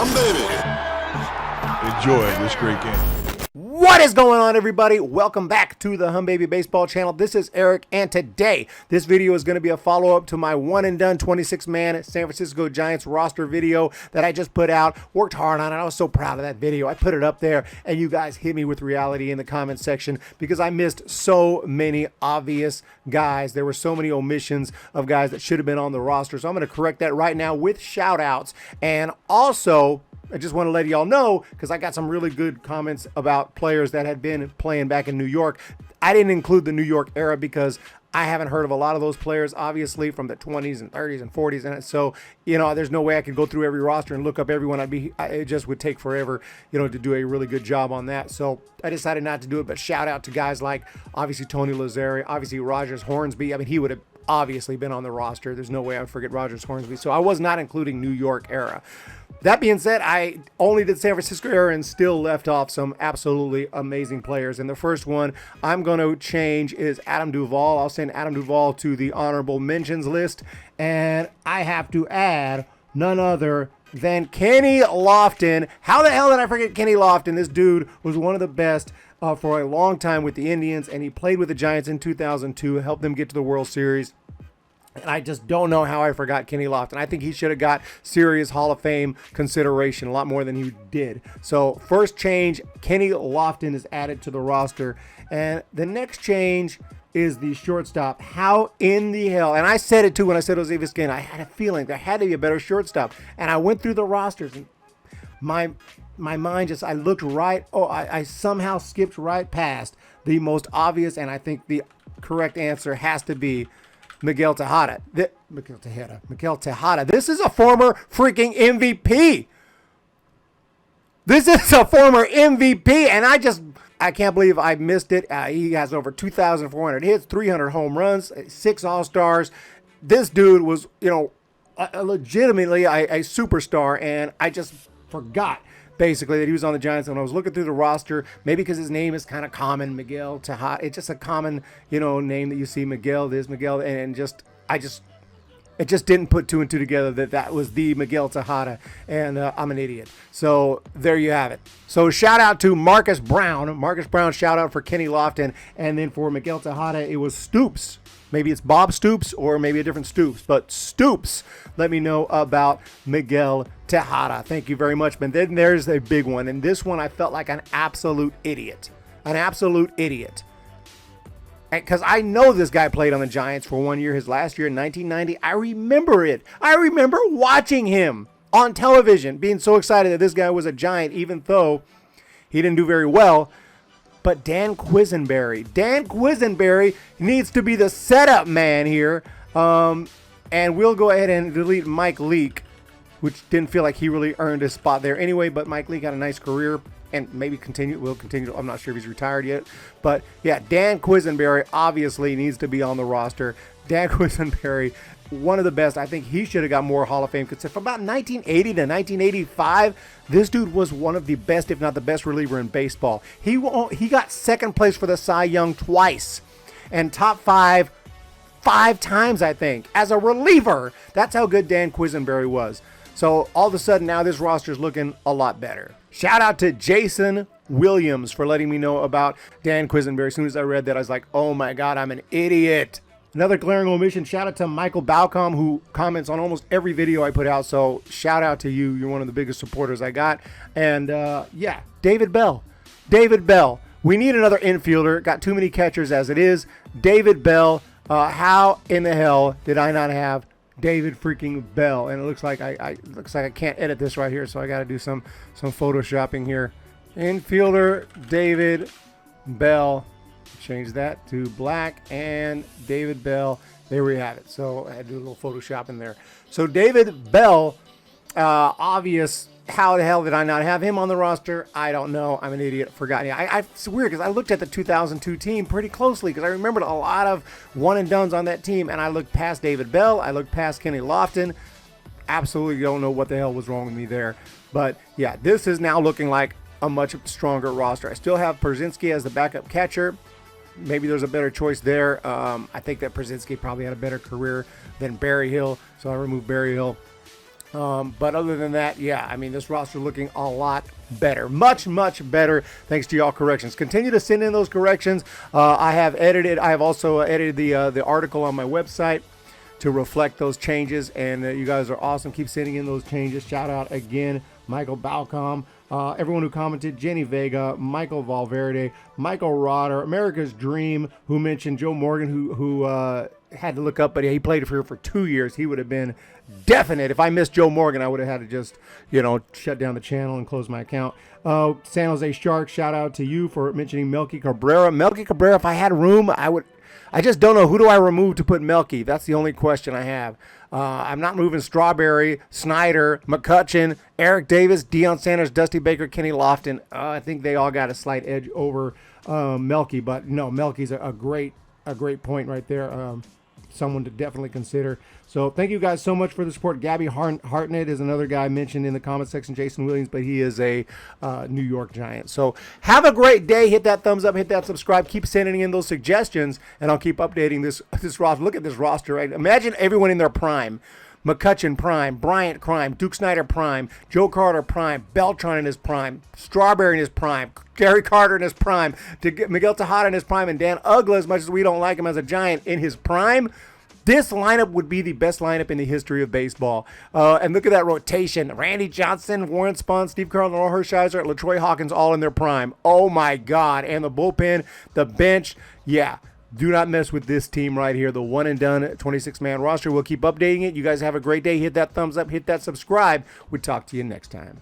Enjoy this great game. What is going on, everybody? Welcome back to the Humm Baby Baseball channel. This is Eric, and today this video is going to be a follow-up to my one and done 26-man San Francisco Giants roster video that I just put out. Worked hard on it. I was so proud of that video. I put it up there, and you guys hit me with reality in the comment section because I missed so many obvious guys. There were so many omissions of guys that should have been on the roster, so I'm going to correct that right now with shout-outs. And also, I just want to let y'all know, because I got some really good comments about players that had been playing back in New York. I didn't include the New York era because I haven't heard of a lot of those players, obviously, from the 20s and 30s and 40s. And so, you know, there's no way I could go through every roster and look up everyone. It just would take forever, you know, to do a really good job on that. So I decided not to do it, but shout out to guys like, obviously, Tony Lazzari, obviously, Rogers Hornsby. I mean, he would have obviously been on the roster. There's no way I would forget Rogers Hornsby. So I was not including New York era. That being said, I only did San Francisco era and still left off some absolutely amazing players. And the first one I'm going to change is Adam Duvall. I'll send Adam Duvall to the honorable mentions list. And I have to add none other than Kenny Lofton. How the hell did I forget Kenny Lofton? This dude was one of the best for a long time with the Indians, and he played with the Giants in 2002, helped them get to the World Series. And I just don't know how I forgot Kenny Lofton. I think he should have got serious Hall of Fame consideration, a lot more than he did. So first change, Kenny Lofton is added to the roster. And the next change is the shortstop. How in the hell? And I said it too when I said Jose Vizquel. I had a feeling there had to be a better shortstop. And I went through the rosters, and my mind just, I looked right. I somehow skipped right past the most obvious, and I think the correct answer has to be Miguel Tejeda. Miguel Tejada. This is a former freaking MVP. This is a former MVP, and I can't believe I missed it. He has over 2,400 hits, 300 home runs, 6 All-Stars. This dude was, you know, legitimately a superstar, and I just forgot basically that he was on the Giants. And when I was looking through the roster, maybe because his name is kind of common, Miguel Tejada, it's just a common, you know, name that you see, Miguel, and it just didn't put two and two together that was the Miguel Tejada, and I'm an idiot. So there you have it. So shout out to Marcus Brown. Marcus Brown, shout out for Kenny Lofton, and then for Miguel Tejada, it was Stoops. Maybe it's Bob Stoops or maybe a different Stoops, but Stoops, let me know about Miguel Tejada. Thank you very much. But then there's a big one, and this one I felt like an absolute idiot. An absolute idiot. Because I know this guy played on the Giants for 1 year, his last year in 1990. I remember it. I remember watching him on television, being so excited that this guy was a Giant, even though he didn't do very well. But Dan Quisenberry. Dan Quisenberry needs to be the setup man here. And we'll go ahead and delete Mike Leake, which didn't feel like he really earned his spot there anyway. But Mike Leake had a nice career and maybe will continue. I'm not sure if he's retired yet. But yeah, Dan Quisenberry obviously needs to be on the roster. Dan Quisenberry, one of the best. I think he should have got more Hall of Fame. Because from about 1980 to 1985, this dude was one of the best, if not the best reliever in baseball. He got second place for the Cy Young twice and top five times, I think, as a reliever. That's how good Dan Quisenberry was. So all of a sudden now this roster is looking a lot better. Shout out to Jason Williams for letting me know about Dan Quisenberry. As soon as I read that, I was like, oh my God, I'm an idiot. Another glaring omission, shout out to Michael Balcom, who comments on almost every video I put out. So shout out to you. You're one of the biggest supporters I got. And yeah, David Bell. David Bell. We need another infielder. Got too many catchers as it is. David Bell. How in the hell did I not have David freaking Bell? And it looks like I can't edit this right here, so I got to do some photoshopping here. Infielder David Bell. Change that to black, and David Bell. There we have it. So I had to do a little Photoshop in there. So David Bell, obvious. How the hell did I not have him on the roster? I don't know. I'm an idiot. Forgot. It's weird because I looked at the 2002 team pretty closely because I remembered a lot of one and dones on that team, and I looked past David Bell. I looked past Kenny Lofton. Absolutely don't know what the hell was wrong with me there. But yeah, this is now looking like a much stronger roster. I still have Przynski as the backup catcher. Maybe there's a better choice there. I think that Przynski probably had a better career than Barry Hill, so I removed Barry Hill. But other than that, yeah, I mean, this roster looking a lot better. Much, much better thanks to y'all corrections. Continue to send in those corrections. I have also edited the article on my website to reflect those changes, and you guys are awesome. Keep sending in those changes. Shout out again, Michael Balcom, everyone who commented, Jenny Vega, Michael Valverde, Michael Rotter, America's Dream, who mentioned Joe Morgan, who had to look up, but he played here for 2 years. He would have been definite. If I missed Joe Morgan, I would have had to just, shut down the channel and close my account. San Jose Sharks, shout out to you for mentioning Melky Cabrera. Melky Cabrera, if I had room, I just don't know. Who do I remove to put Melky? That's the only question I have. I'm not moving Strawberry, Snyder, McCutcheon, Eric Davis, Deion Sanders, Dusty Baker, Kenny Lofton. I think they all got a slight edge over Melky, but no, Melky's a great point right there. Someone to definitely consider. So thank you guys so much for the support. Gabby Hartnett is another guy mentioned in the comment section. Jason Williams, but he is a New York Giant. So have a great day. Hit that thumbs up. Hit that subscribe. Keep sending in those suggestions, and I'll keep updating this roster. Look at this roster. Right? Imagine everyone in their prime. McCutcheon prime, Bryant prime, Duke Snyder prime, Joe Carter prime, Beltran in his prime, Strawberry in his prime, Gary Carter in his prime, Miguel Tajada in his prime, and Dan Ugla, as much as we don't like him as a Giant, in his prime. This lineup would be the best lineup in the history of baseball. And look at that rotation. Randy Johnson, Warren Spahn, Steve Carlton, Earl Hershiser, LaTroy Hawkins, all in their prime. Oh, my God. And the bullpen, the bench, yeah. Do not mess with this team right here, the one-and-done 26-man roster. We'll keep updating it. You guys have a great day. Hit that thumbs up. Hit that subscribe. We'll talk to you next time.